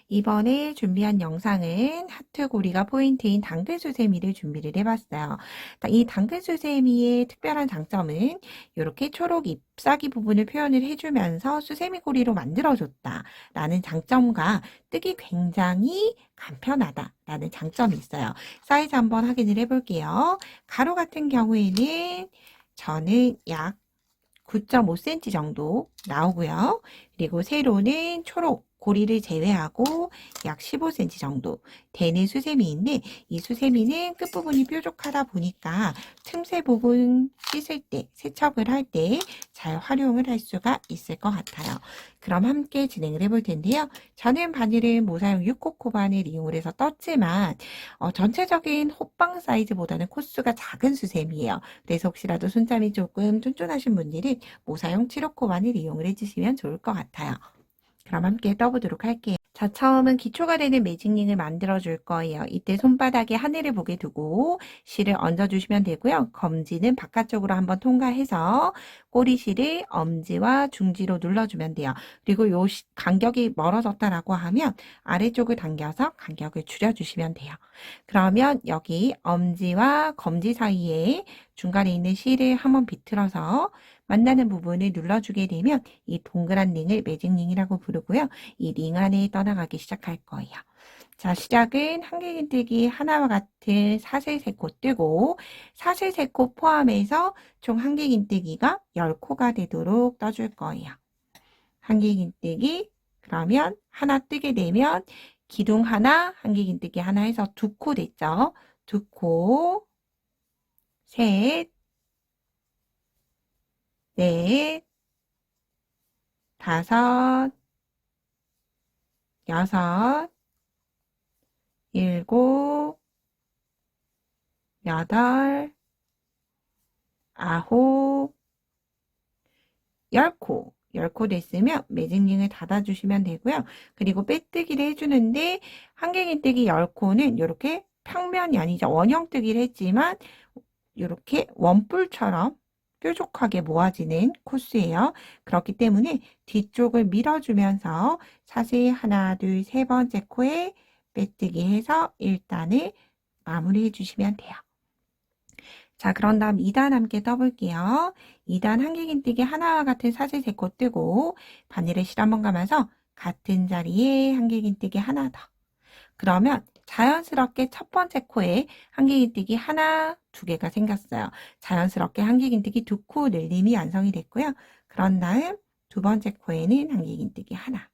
이번에 준비한 영상은 하트고리가 포인트인 당근수세미를 준비를 해봤어요. 이 당근수세미의 특별한 장점은 이렇게 초록 잎사귀 부분을 표현을 해주면서 수세미고리로 만들어줬다 라는 장점과 뜨기 굉장히 간편하다 라는 장점이 있어요. 사이즈 한번 확인을 해볼게요. 가로 같은 경우에는 저는 약 9.5cm 정도 나오고요. 그리고 세로는 초록 고리를 제외하고 약 15cm 정도 되는 수세미인데, 이 수세미는 끝부분이 뾰족하다 보니까 틈새 부분 씻을 때, 세척을 할 때 잘 활용을 할 수가 있을 것 같아요. 그럼 함께 진행을 해볼 텐데요. 저는 바늘은 모사용 6코코 바늘 이용을 해서 떴지만 전체적인 호빵 사이즈보다는 코수가 작은 수세미예요. 그래서 혹시라도 손잡이 조금 쫀쫀하신 분들은 모사용 7호코 바늘 이용을 해주시면 좋을 것 같아요. 그럼 함께 떠보도록 할게요. 자, 처음은 기초가 되는 매직링을 만들어 줄 거예요. 이때 손바닥에 하늘을 보게 두고 실을 얹어 주시면 되고요. 검지는 바깥쪽으로 한번 통과해서 꼬리실을 엄지와 중지로 눌러주면 돼요. 그리고 요 간격이 멀어졌다라고 하면 아래쪽을 당겨서 간격을 줄여주시면 돼요. 그러면 여기 엄지와 검지 사이에 중간에 있는 실을 한번 비틀어서 만나는 부분을 눌러주게 되면 이 동그란 링을 매직링이라고 부르고요. 이 링 안에 떠나가기 시작할 거예요. 자, 시작은 한길긴뜨기 하나와 같은 사슬 3코 뜨고 사슬 3코 포함해서 총 한길긴뜨기가 10코가 되도록 떠줄 거예요. 한길긴뜨기 그러면 하나 뜨게 되면 기둥 하나, 한길긴뜨기 하나 해서 2코 됐죠. 2코, 셋, 넷, 다섯, 여섯, 일곱, 여덟, 아홉, 10코. 10코 됐으면 매직링을 닫아주시면 되고요. 그리고 빼뜨기를 해주는데 한길긴뜨기 10코는 이렇게 평면이 아니죠. 원형뜨기를 했지만 이렇게 원뿔처럼 뾰족하게 모아지는 코스예요. 그렇기 때문에 뒤쪽을 밀어주면서 사슬 하나, 둘, 세 번째 코에 빼뜨기 해서 1단을 마무리해 주시면 돼요. 자, 그런 다음 2단 함께 떠볼게요. 2단 한길긴뜨기 하나와 같은 사슬 3코 뜨고 바늘에 실 한번 감아서 같은 자리에 한길긴뜨기 하나 더. 그러면 자연스럽게 첫 번째 코에 한길긴뜨기 하나, 2개가 생겼어요. 자연스럽게 한길긴뜨기 2코 늘림이 완성이 됐고요. 그런 다음 두 번째 코에는 한길긴뜨기 하나.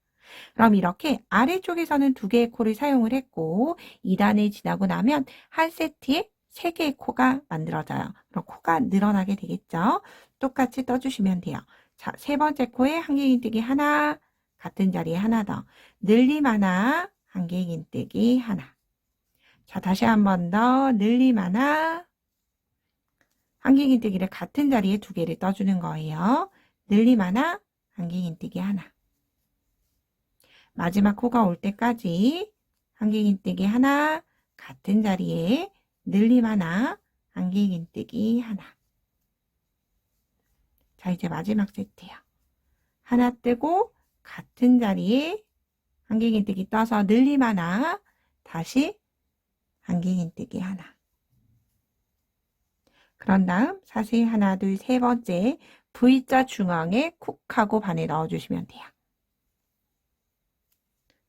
그럼 이렇게 아래쪽에서는 2개의 코를 사용을 했고 2단을 지나고 나면 한 세트에 3개의 코가 만들어져요. 그럼 코가 늘어나게 되겠죠. 똑같이 떠주시면 돼요. 자, 세 번째 코에 한길긴뜨기 하나, 같은 자리에 하나 더. 늘림 하나, 한길긴뜨기 하나. 자, 다시 한 번 더 늘림 하나, 한길긴뜨기를 같은 자리에 2개를 떠주는 거예요. 늘림 하나, 한길긴뜨기 하나. 마지막 코가 올 때까지 한길긴뜨기 하나, 같은 자리에 늘림 하나, 한길긴뜨기 하나. 자, 이제 마지막 세트예요. 하나 뜨고 같은 자리에 한길긴뜨기 떠서 늘림 하나, 다시 한길긴뜨기 하나. 그런 다음 사슬 하나, 둘, 세 번째 V자 중앙에 쿡 하고 바늘 넣어주시면 돼요.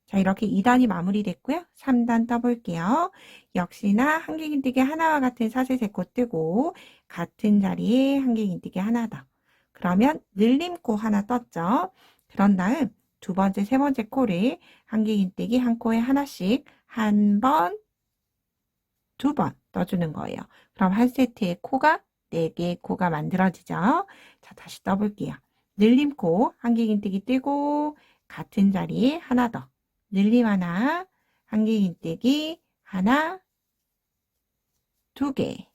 자, 이렇게 2단이 마무리됐고요. 3단 떠볼게요. 역시나 한길긴뜨기 하나와 같은 사슬 3코 뜨고 같은 자리에 한길긴뜨기 하나 더. 그러면 늘림코 하나 떴죠. 그런 다음 두 번째, 세 번째 코를 한길긴뜨기 한 코에 하나씩 한 번, 2번 떠주는 거예요. 그럼 한 세트의 코가 4개의 코가 만들어지죠. 자, 다시 떠볼게요. 늘림코 한길긴뜨기 뜨고 같은 자리에 하나 더. 늘림 하나, 한길긴뜨기 하나, 2개.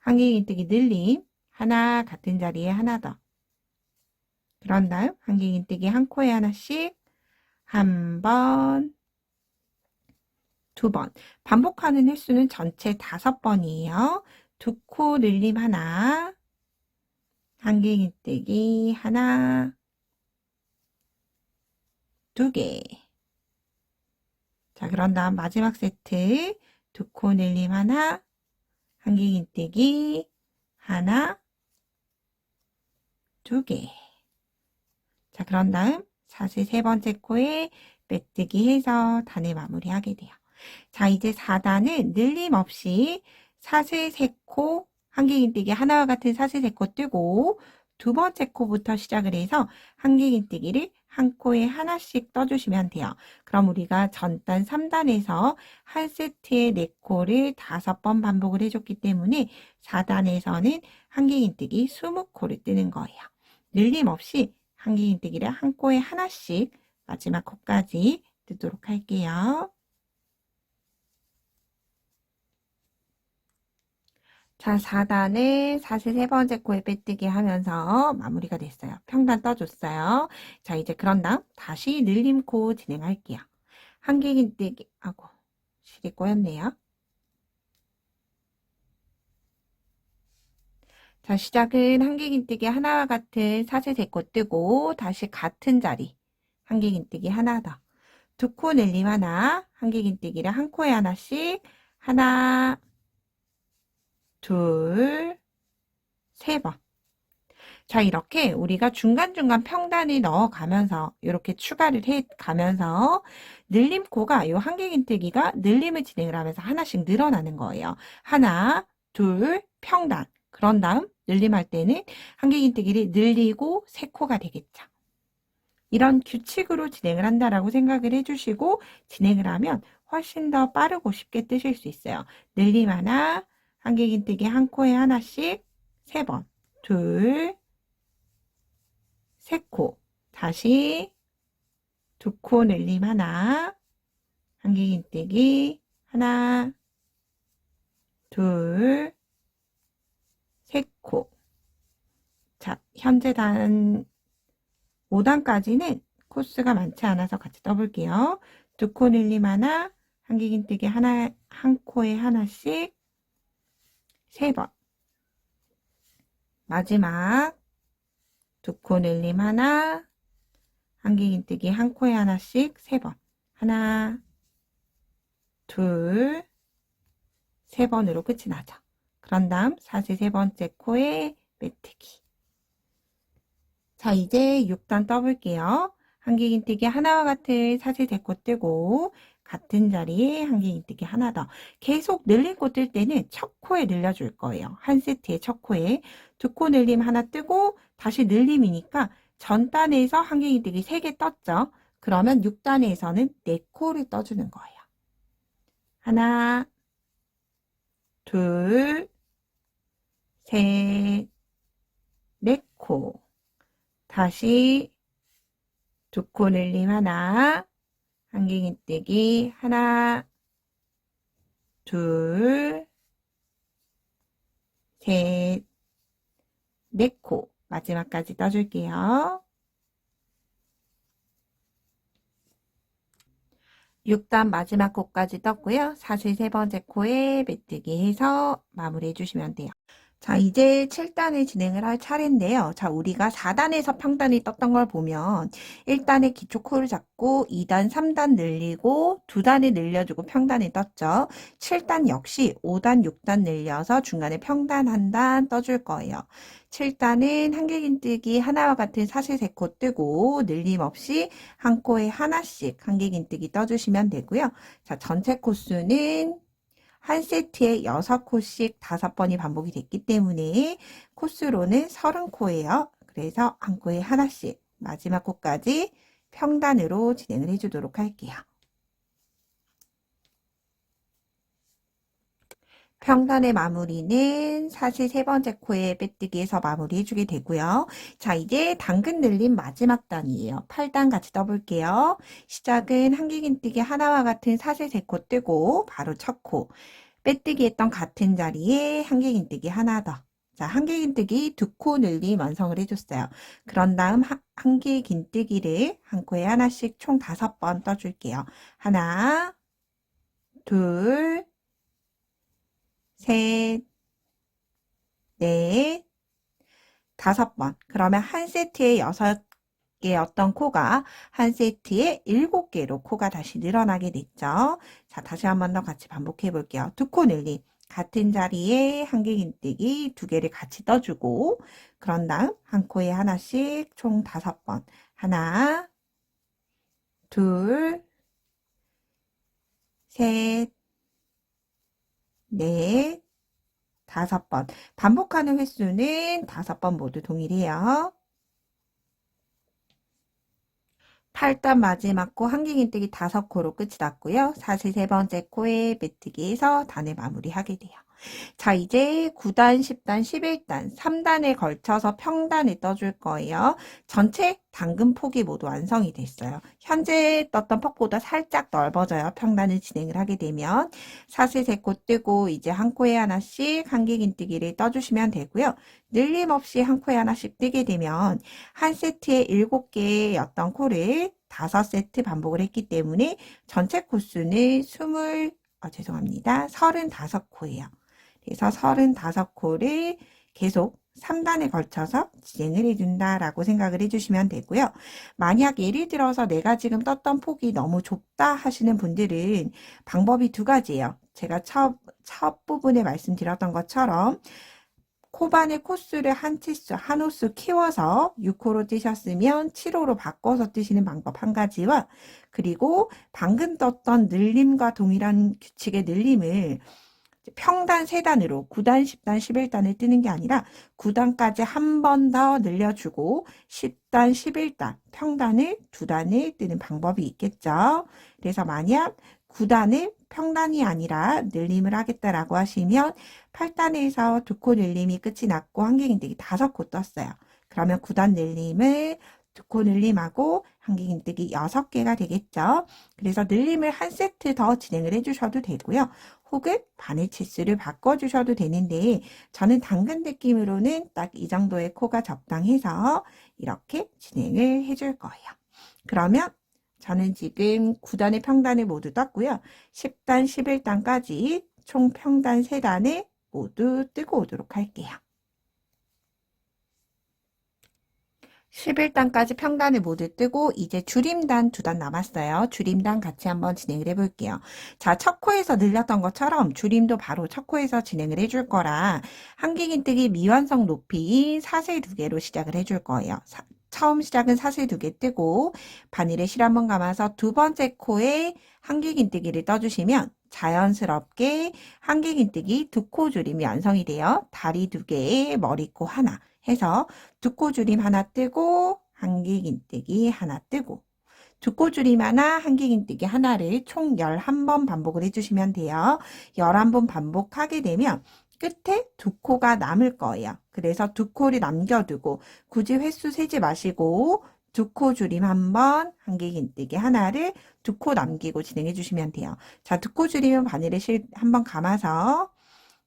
한길긴뜨기 늘림 하나, 같은 자리에 하나 더. 그런 다음 한길긴뜨기 한 코에 하나씩 한 번, 2번. 반복하는 횟수는 전체 5번이에요. 2코 늘림 하나, 한길긴뜨기 하나, 2개. 자, 그런 다음 마지막 세트 두 코 늘림 하나, 한길긴뜨기 하나, 두 개. 자, 그런 다음 사슬 세 번째 코에 빼뜨기 해서 단을 마무리하게 돼요. 자, 이제 4단은 늘림 없이 사슬 3코, 한길긴뜨기 하나와 같은 사슬 3코 뜨고 두 번째 코부터 시작을 해서 한길긴뜨기를 한 코에 하나씩 떠주시면 돼요. 그럼 우리가 전단 3단에서 한 세트에 4코를 5번 반복을 해줬기 때문에 4단에서는 한길긴뜨기 20코를 뜨는 거예요. 늘림 없이 한길긴뜨기를 한 코에 하나씩 마지막 코까지 뜨도록 할게요. 자, 4단을 사슬 세 번째 코에 빼뜨기 하면서 마무리가 됐어요. 평단 떠줬어요. 자, 이제 그런 다음 다시 늘림 코 진행할게요. 한길긴뜨기, 아고, 실이 꼬였네요. 자, 시작은 한길긴뜨기 하나와 같은 사슬 세 코 뜨고 다시 같은 자리 한길긴뜨기 하나 더. 두 코 늘림 하나, 한길긴뜨기를 한 코에 하나씩 하나, 둘, 세 번. 자, 이렇게 우리가 중간중간 평단을 넣어가면서 이렇게 추가를 해 가면서 늘림코가 이 한길긴뜨기가 늘림을 진행을 하면서 하나씩 늘어나는 거예요. 하나, 둘, 평단. 그런 다음 늘림할 때는 한길긴뜨기를 늘리고 세 코가 되겠죠. 이런 규칙으로 진행을 한다라고 생각을 해주시고 진행을 하면 훨씬 더 빠르고 쉽게 뜨실 수 있어요. 늘림 하나, 한길긴뜨기 한 코에 하나씩 세 번, 둘, 세 코, 다시 두 코 늘림 하나, 한길긴뜨기 하나, 둘, 세 코. 자, 현재 단 5단까지는 코스가 많지 않아서 같이 떠볼게요. 두 코 늘림 하나, 한길긴뜨기 하나, 한 코에 하나씩 세 번. 마지막 두 코 늘림 하나, 한길긴뜨기 한 코에 하나씩 세 번. 하나, 둘, 세 번으로 끝이 나죠. 그런 다음 사슬 세 번째 코에 빼뜨기. 자, 이제 6단 떠볼게요. 한길긴뜨기 하나와 같은 사슬 세 코 뜨고 같은 자리에 한길긴뜨기 하나 더. 계속 늘리고 뜰 때는 첫 코에 늘려줄 거예요. 한 세트의 첫 코에 두 코 늘림 하나 뜨고 다시 늘림이니까 전 단에서 한길긴뜨기 3개 떴죠. 그러면 6단에서는 4코를 떠주는 거예요. 하나, 둘, 셋, 4코. 다시 두 코 늘림 하나, 한길긴뜨기 하나, 둘, 셋, 4코. 마지막까지 떠줄게요. 6단 마지막 코까지 떴고요. 사슬 세 번째 코에 메뜨기 해서 마무리해 주시면 돼요. 자, 이제 7단을 진행을 할 차례인데요. 자, 우리가 4단에서 평단이 떴던 걸 보면 1단에 기초 코를 잡고 2단, 3단 늘리고 2단을 늘려주고 평단이 떴죠. 7단 역시 5단, 6단 늘려서 중간에 평단 한 단 떠줄 거예요. 7단은 한길긴뜨기 하나와 같은 사슬 3코 뜨고 늘림 없이 한 코에 하나씩 한길긴뜨기 떠주시면 되고요. 자, 전체 코수는 한 세트에 6코씩 5번이 반복이 됐기 때문에 코스로는 30코예요. 그래서 한 코에 하나씩 마지막 코까지 평단으로 진행을 해주도록 할게요. 평단의 마무리는 사슬 세 번째 코에 빼뜨기해서 마무리 해주게 되고요. 자, 이제 당근 늘림 마지막 단이에요. 8단 같이 떠볼게요. 시작은 한길긴뜨기 하나와 같은 사슬 3코 뜨고 바로 첫 코. 빼뜨기 했던 같은 자리에 한길긴뜨기 하나 더. 자, 한길긴뜨기 두 코 늘림 완성을 해줬어요. 그런 다음 한길긴뜨기를 한 코에 하나씩 총 5번 떠줄게요. 하나, 둘, 셋, 넷, 5번. 그러면 한 세트에 개였던 코가 한 세트에 7개로 코가 다시 늘어나게 됐죠. 자, 다시 한 번 더 같이 반복해 볼게요. 두 코 늘림. 같은 자리에 한길긴뜨기 2개를 같이 떠주고, 그런 다음 한 코에 하나씩 총 5번. 하나, 둘, 셋, 넷, 5번. 반복하는 횟수는 5번 모두 동일해요. 8단 마지막 코 한길긴뜨기 5코로 끝이 났고요. 사실 세 번째 코에 메뜨기에서 단을 마무리하게 돼요. 자, 이제 9단, 10단, 11단, 3단에 걸쳐서 평단을 떠줄 거예요. 전체 당근 폭이 모두 완성이 됐어요. 현재 떴던 폭보다 살짝 넓어져요. 평단을 진행을 하게 되면. 사슬 3코 뜨고 이제 한 코에 하나씩 한길긴뜨기를 떠주시면 되고요. 늘림 없이 한 코에 하나씩 뜨게 되면 한 세트에 7개였던 코를 5세트 반복을 했기 때문에 전체 코수는 35코예요. 그래서 35코를 계속 3단에 걸쳐서 진행을 해준다라고 생각을 해주시면 되고요. 만약 예를 들어서 내가 지금 떴던 폭이 너무 좁다 하시는 분들은 방법이 2가지예요. 제가 첫 부분에 말씀드렸던 것처럼 코바늘 코수를 한 호수 키워서 6호로 뜨셨으면 7호로 바꿔서 뜨시는 방법 한 가지와, 그리고 방금 떴던 늘림과 동일한 규칙의 늘림을 평단 3단으로 9단, 10단, 11단을 뜨는 게 아니라 9단까지 한 번 더 늘려주고 10단, 11단, 평단을 2단을 뜨는 방법이 있겠죠. 그래서 만약 9단을 평단이 아니라 늘림을 하겠다라고 하시면 8단에서 2코 늘림이 끝이 났고 한길긴뜨기 5코 떴어요. 그러면 9단 늘림을 2코 늘림하고 한길긴뜨기 6개가 되겠죠. 그래서 늘림을 한 세트 더 진행을 해주셔도 되고요. 혹은 바늘 치수를 바꿔주셔도 되는데 저는 당근 느낌으로는 딱 이 정도의 코가 적당해서 이렇게 진행을 해줄 거예요. 그러면 저는 지금 9단의 평단을 모두 떴고요. 10단, 11단까지 총 평단 3단을 모두 뜨고 오도록 할게요. 11단까지 평단을 모두 뜨고 이제 줄임단 2단 남았어요. 줄임단 같이 한번 진행을 해볼게요. 자, 첫 코에서 늘렸던 것처럼 줄임도 바로 첫 코에서 진행을 해줄 거라 한길긴뜨기 미완성 높이인 사슬 2개로 시작을 해줄 거예요. 처음 시작은 사슬 2개 뜨고 바늘에 실 한번 감아서 2번째 코에 한길긴뜨기를 떠주시면 자연스럽게 한길긴뜨기 2코 줄임이 완성이 돼요. 다리 2개에 머리코 하나 해서 2코 줄임 하나 뜨고 한길긴뜨기 하나 뜨고 2코 줄임 하나 한길긴뜨기 하나를 총 11번 반복을 해주시면 돼요. 11번 반복하게 되면 끝에 2코가 남을 거예요. 그래서 2코를 남겨두고 굳이 횟수 세지 마시고 2코 줄임 한번 한길긴뜨기 하나를 2코 남기고 진행해 주시면 돼요. 자, 2코 줄이면 바늘에 실 한번 감아서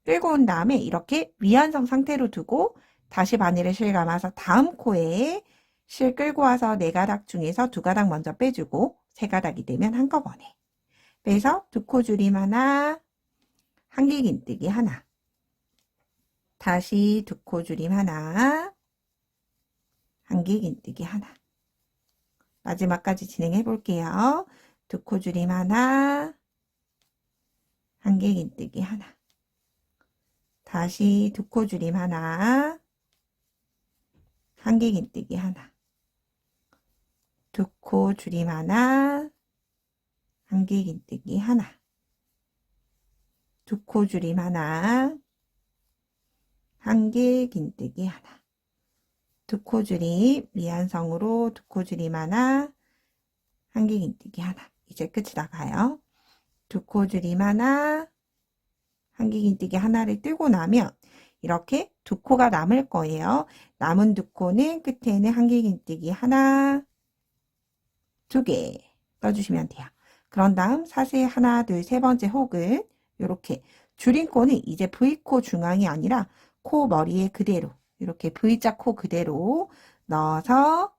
끌고 온 다음에 이렇게 미완성 상태로 두고 다시 바늘에 실 감아서 다음 코에 실 끌고 와서 4가닥 중에서 2가닥 먼저 빼주고 3가닥이 되면 한꺼번에 빼서 2코 줄임 하나, 한길긴뜨기 하나, 다시 2코 줄임 하나, 한길긴뜨기 하나. 마지막까지 진행해 볼게요. 2코 줄임 하나, 한길긴뜨기 하나, 다시 2코 줄임 하나, 한길긴뜨기 하나, 2코 줄임 하나, 한길긴뜨기 하나, 2코 줄임 하나, 한길긴뜨기 하나, 2코 줄임 미완성으로 2코 줄임 하나, 한길긴뜨기 하나. 이제 끝이 나가요. 2코 줄임 하나, 한길긴뜨기 하나를 뜨고 나면 이렇게 2코가 남을 거예요. 남은 2코는 끝에는 한길긴뜨기 하나, 2개 떠주시면 돼요. 그런 다음 사슬 하나, 둘, 세 번째 혹은 이렇게 줄인 코는 이제 V코 중앙이 아니라 코 머리에 그대로 이렇게 V자 코 그대로 넣어서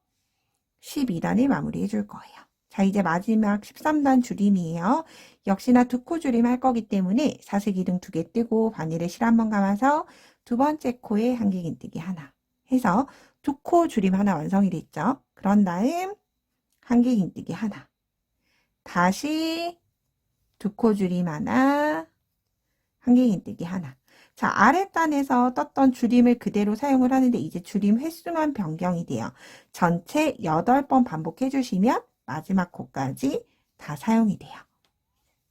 12단을 마무리해 줄 거예요. 자, 이제 마지막 13단 줄임이에요. 역시나 2코 줄임 할 거기 때문에 사슬 기둥 2개 뜨고 바늘에 실 한번 감아서 2번째 코에 한길긴뜨기 하나 해서 두 코 줄임 하나 완성이 됐죠. 그런 다음 한길 긴뜨기 하나, 다시 두 코 줄임 하나, 한길 긴뜨기 하나. 자, 아랫단에서 떴던 줄임을 그대로 사용을 하는데 이제 줄임 횟수만 변경이 돼요. 전체 8번 반복해 주시면 마지막 코까지 다 사용이 돼요.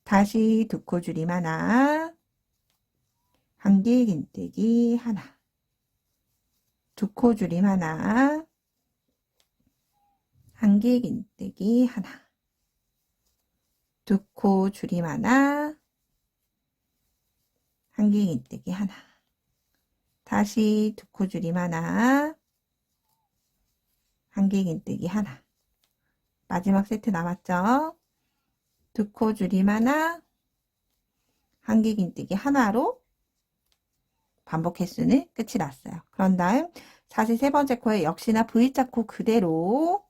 다시 두 코 줄임 하나, 한길 긴뜨기 하나, 두 코 줄임 하나, 한길 긴뜨기 하나, 두 코 줄임 하나, 한길 긴뜨기 하나, 다시 두 코 줄임 하나, 한길 긴뜨기 하나. 마지막 세트 남았죠? 두 코 줄임 하나, 한길 긴뜨기 하나로 반복 횟수는 끝이 났어요. 그런 다음 사실 세 번째 코에 역시나 V자 코 그대로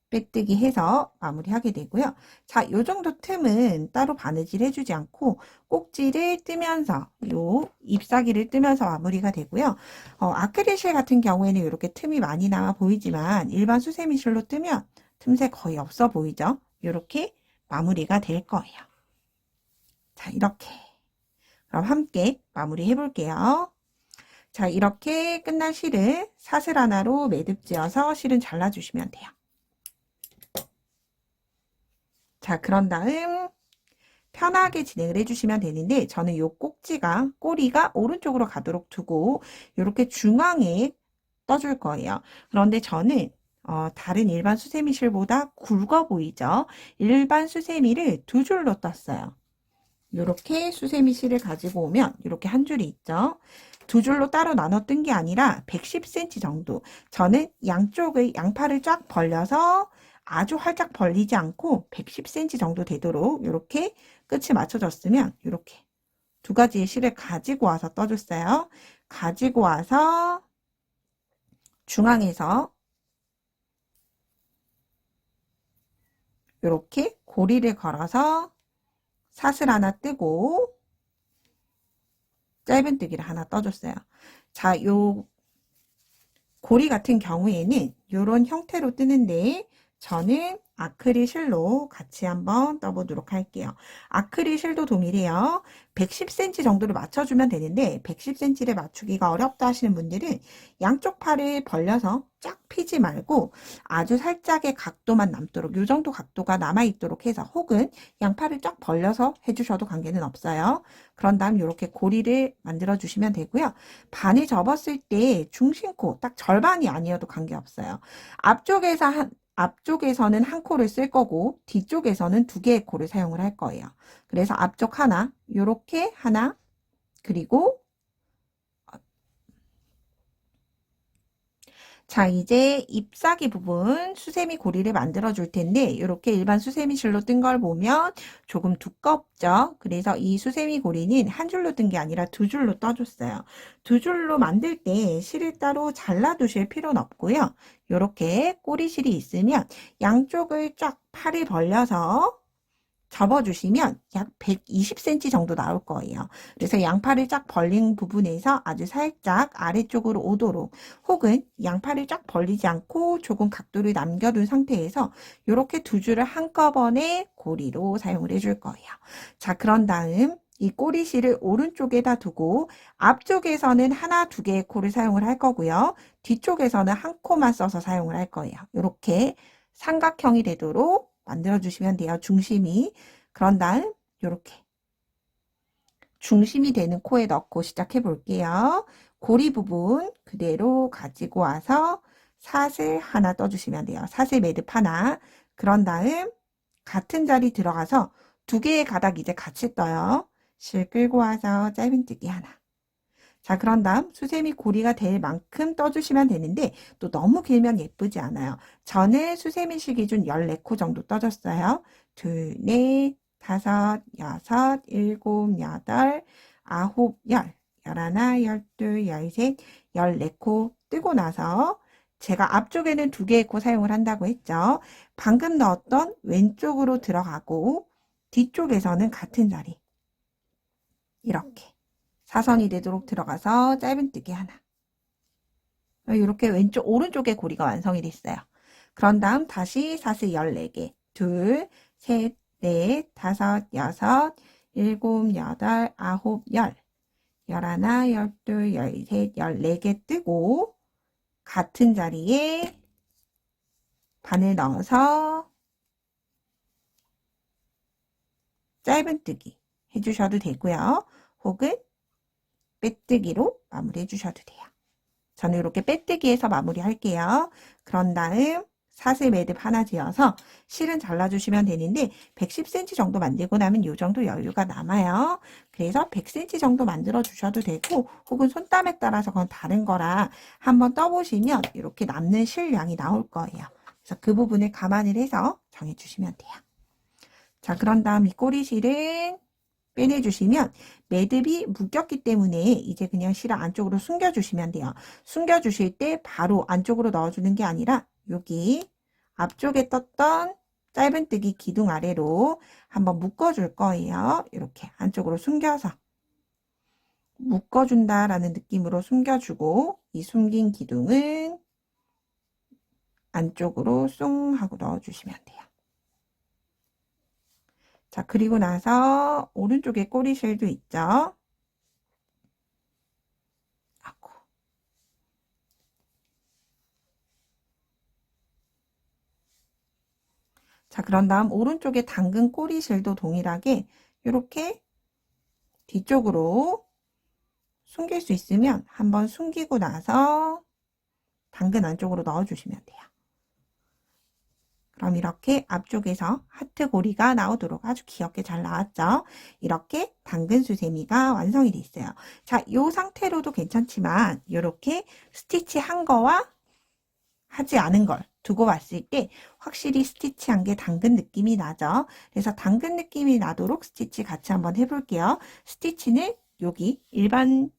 빼뜨기 해서 마무리하게 되고요. 자, 요 정도 틈은 따로 바느질 해주지 않고 꼭지를 뜨면서 요 잎사귀를 뜨면서 마무리가 되고요. 아크릴실 같은 경우에는 이렇게 틈이 많이 남아 보이지만 일반 수세미실로 뜨면 틈새 거의 없어 보이죠? 이렇게 마무리가 될 거예요. 자, 이렇게 그럼 함께 마무리 해볼게요. 자, 이렇게 끝난 실을 사슬 하나로 매듭 지어서 실은 잘라주시면 돼요. 자, 그런 다음 편하게 진행을 해주시면 되는데 저는 요 꼭지가 꼬리가 오른쪽으로 가도록 두고 이렇게 중앙에 떠줄 거예요. 그런데 저는 다른 일반 수세미실보다 굵어 보이죠? 일반 수세미를 두 줄로 떴어요. 이렇게 수세미실을 가지고 오면 이렇게 한 줄이 있죠. 두 줄로 따로 나눠 뜬 게 아니라 110cm 정도. 저는 양쪽의 양팔을 쫙 벌려서 아주 활짝 벌리지 않고 110cm 정도 되도록 이렇게 끝이 맞춰졌으면 이렇게 두 가지의 실을 가지고 와서 떠줬어요. 가지고 와서 중앙에서 이렇게 고리를 걸어서 사슬 하나 뜨고 짧은뜨기를 하나 떠줬어요. 자, 요 고리 같은 경우에는 이런 형태로 뜨는데 저는 아크릴 실로 같이 한번 떠보도록 할게요. 아크릴 실도 동일해요. 110cm 정도를 맞춰주면 되는데 110cm를 맞추기가 어렵다 하시는 분들은 양쪽 팔을 벌려서 쫙 피지 말고 아주 살짝의 각도만 남도록 이 정도 각도가 남아있도록 해서 혹은 양팔을 쫙 벌려서 해주셔도 관계는 없어요. 그런 다음 이렇게 고리를 만들어 주시면 되고요. 반을 접었을 때 중심코 딱 절반이 아니어도 관계없어요. 앞쪽에서는 한 코를 쓸 거고 뒤쪽에서는 두 개의 코를 사용을 할 거예요. 그래서 앞쪽 하나, 요렇게 하나, 그리고 자, 이제 잎사귀 부분 수세미 고리를 만들어 줄 텐데 이렇게 일반 수세미 실로 뜬 걸 보면 조금 두껍죠. 그래서 이 수세미 고리는 한 줄로 뜬 게 아니라 두 줄로 떠줬어요. 두 줄로 만들 때 실을 따로 잘라 두실 필요는 없고요. 이렇게 꼬리실이 있으면 양쪽을 쫙 팔을 벌려서 접어주시면 약 120cm 정도 나올 거예요. 그래서 양팔을 쫙 벌린 부분에서 아주 살짝 아래쪽으로 오도록 혹은 양팔을 쫙 벌리지 않고 조금 각도를 남겨둔 상태에서 이렇게 두 줄을 한꺼번에 고리로 사용을 해줄 거예요. 자, 그런 다음 이 꼬리실을 오른쪽에다 두고 앞쪽에서는 하나, 두 개의 코를 사용을 할 거고요. 뒤쪽에서는 한 코만 써서 사용을 할 거예요. 이렇게 삼각형이 되도록 만들어 주시면 돼요. 중심이. 그런 다음 이렇게 중심이 되는 코에 넣고 시작해 볼게요. 고리 부분 그대로 가지고 와서 사슬 하나 떠주시면 돼요. 사슬 매듭 하나. 그런 다음 같은 자리 들어가서 두 개의 가닥 이제 같이 떠요. 실 끌고 와서 짧은뜨기 하나. 자, 그런 다음 수세미 고리가 될 만큼 떠주시면 되는데 또 너무 길면 예쁘지 않아요. 저는 수세미 실 기준 14코 정도 떠줬어요. 둘, 넷, 다섯, 여섯, 일곱, 여덟, 아홉, 열, 열하나, 열둘, 열셋, 14코 뜨고 나서 제가 앞쪽에는 두 개의 코 사용을 한다고 했죠. 방금 넣었던 왼쪽으로 들어가고 뒤쪽에서는 같은 자리 이렇게 사선이 되도록 들어가서 짧은뜨기 하나. 이렇게 오른쪽에 고리가 완성이 됐어요. 그런 다음 다시 사슬 14개. 둘, 셋, 넷, 다섯, 여섯, 일곱, 여덟, 아홉, 열. 열하나, 열둘, 열셋, 14개 뜨고 같은 자리에 바늘 넣어서 짧은뜨기 해주셔도 되고요. 혹은 빼뜨기로 마무리 해주셔도 돼요. 저는 이렇게 빼뜨기해서 마무리 할게요. 그런 다음 사슬 매듭 하나 지어서 실은 잘라주시면 되는데 110cm 정도 만들고 나면 이 정도 여유가 남아요. 그래서 100cm 정도 만들어 주셔도 되고 혹은 손땀에 따라서 그건 다른 거라 한번 떠보시면 이렇게 남는 실량이 나올 거예요. 그래서 그 부분을 감안을 해서 정해주시면 돼요. 자, 그런 다음 이 꼬리실은 빼내주시면 매듭이 묶였기 때문에 이제 그냥 실을 안쪽으로 숨겨주시면 돼요. 숨겨주실 때 바로 안쪽으로 넣어주는 게 아니라 여기 앞쪽에 떴던 짧은뜨기 기둥 아래로 한번 묶어줄 거예요. 이렇게 안쪽으로 숨겨서 묶어준다라는 느낌으로 숨겨주고 이 숨긴 기둥은 안쪽으로 쏙 하고 넣어주시면 돼요. 자, 그리고 나서 오른쪽에 꼬리실도 있죠. 아고. 자, 그런 다음 오른쪽에 당근 꼬리실도 동일하게 이렇게 뒤쪽으로 숨길 수 있으면 한번 숨기고 나서 당근 안쪽으로 넣어주시면 돼요. 그럼 이렇게 앞쪽에서 하트 고리가 나오도록 아주 귀엽게 잘 나왔죠. 이렇게 당근 수세미가 완성이 됐어요. 자, 이 상태로도 괜찮지만 이렇게 스티치 한 거와 하지 않은 걸 두고 봤을 때 확실히 스티치한 게 당근 느낌이 나죠. 그래서 당근 느낌이 나도록 스티치 같이 한번 해볼게요. 스티치는 여기 일반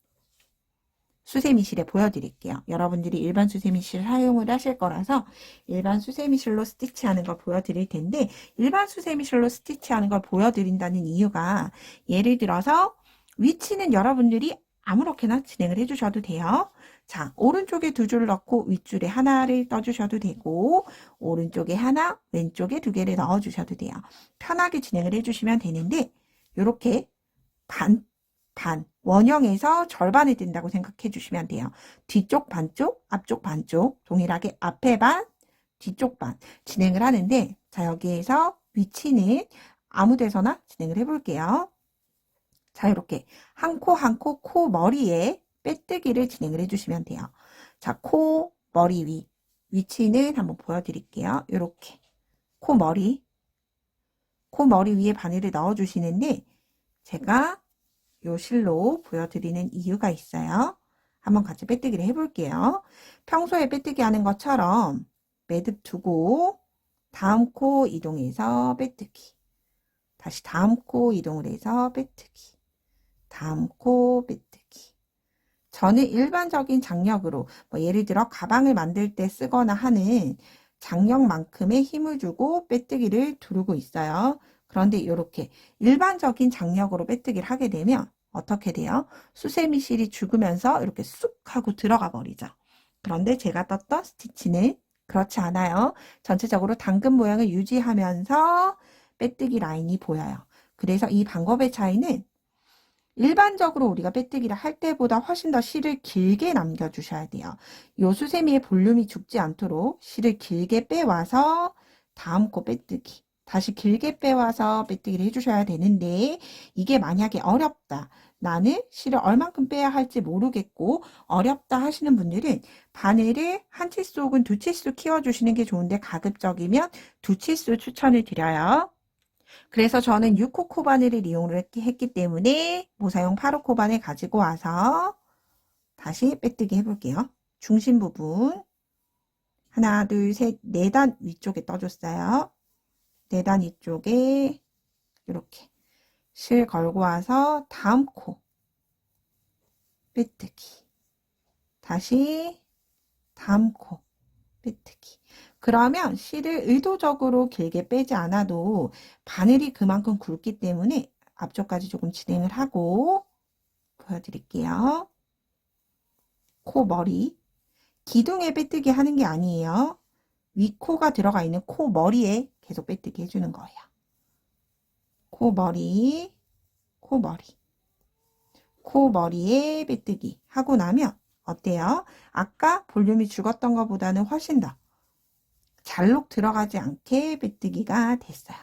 수세미실에 보여드릴게요. 여러분들이 일반 수세미실 사용을 하실 거라서 일반 수세미실로 스티치하는 걸 보여드릴 텐데 일반 수세미실로 스티치하는 걸 보여드린다는 이유가 예를 들어서 위치는 여러분들이 아무렇게나 진행을 해주셔도 돼요. 자, 오른쪽에 두 줄 넣고 윗줄에 하나를 떠주셔도 되고 오른쪽에 하나, 왼쪽에 두 개를 넣어주셔도 돼요. 편하게 진행을 해주시면 되는데 이렇게 반 원형에서 절반이 된다고 생각해 주시면 돼요. 뒤쪽 반쪽, 앞쪽 반쪽 동일하게 앞에 반, 뒤쪽 반 진행을 하는데 자, 여기에서 위치는 아무 데서나 진행을 해볼게요. 자, 이렇게 한 코 한 코 코 머리에 빼뜨기를 진행을 해주시면 돼요. 자, 코 머리 위 위치는 한번 보여드릴게요. 이렇게 코 머리 위에 바늘을 넣어주시는데 제가 요 실로 보여드리는 이유가 있어요. 한번 같이 빼뜨기를 해볼게요. 평소에 빼뜨기 하는 것처럼 매듭 두고 다음 코 이동해서 빼뜨기, 다시 다음 코 이동을 해서 빼뜨기, 다음 코 빼뜨기. 저는 일반적인 장력으로 예를 들어 가방을 만들 때 쓰거나 하는 장력만큼의 힘을 주고 빼뜨기를 두르고 있어요. 그런데 이렇게 일반적인 장력으로 빼뜨기를 하게 되면 어떻게 돼요? 수세미실이 죽으면서 이렇게 쑥 하고 들어가 버리죠. 그런데 제가 떴던 스티치는 그렇지 않아요. 전체적으로 당근 모양을 유지하면서 빼뜨기 라인이 보여요. 그래서 이 방법의 차이는 일반적으로 우리가 빼뜨기를 할 때보다 훨씬 더 실을 길게 남겨주셔야 돼요. 요 수세미의 볼륨이 죽지 않도록 실을 길게 빼와서 다음 코 빼뜨기, 다시 길게 빼와서 빼뜨기를 해주셔야 되는데 이게 만약에 어렵다. 나는 실을 얼만큼 빼야 할지 모르겠고 어렵다 하시는 분들은 바늘을 한 치수 혹은 두 치수 키워주시는 게 좋은데 가급적이면 두 치수 추천을 드려요. 그래서 저는 6호 코바늘을 이용을 했기 때문에 모사용 8호 코바늘 가지고 와서 다시 빼뜨기 해볼게요. 중심 부분 하나, 둘, 셋, 4단 위쪽에 떠줬어요. 4단 위쪽에 이렇게 실 걸고 와서 다음 코 빼뜨기, 다시 다음 코 빼뜨기. 그러면 실을 의도적으로 길게 빼지 않아도 바늘이 그만큼 굵기 때문에 앞쪽까지 조금 진행을 하고 보여드릴게요. 코 머리 기둥에 빼뜨기 하는 게 아니에요. 위코가 들어가 있는 코 머리에 계속 빼뜨기 해주는 거예요. 코 머리, 코 머리, 코 머리에 빼뜨기 하고 나면 어때요? 아까 볼륨이 죽었던 것보다는 훨씬 더 잘록 들어가지 않게 빼뜨기가 됐어요.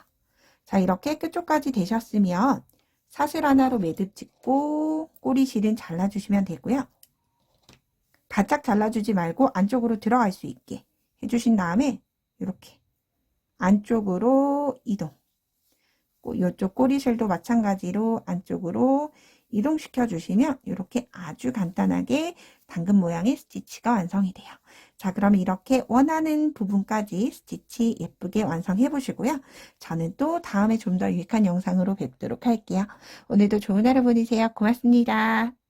자, 이렇게 끝쪽까지 되셨으면 사슬 하나로 매듭 짓고 꼬리실은 잘라주시면 되고요. 바짝 잘라주지 말고 안쪽으로 들어갈 수 있게 해주신 다음에 이렇게 안쪽으로 이동. 이쪽 꼬리실도 마찬가지로 안쪽으로 이동시켜 주시면 이렇게 아주 간단하게 당근 모양의 스티치가 완성이 돼요. 자, 그러면 이렇게 원하는 부분까지 스티치 예쁘게 완성해 보시고요. 저는 또 다음에 좀 더 유익한 영상으로 뵙도록 할게요. 오늘도 좋은 하루 보내세요. 고맙습니다.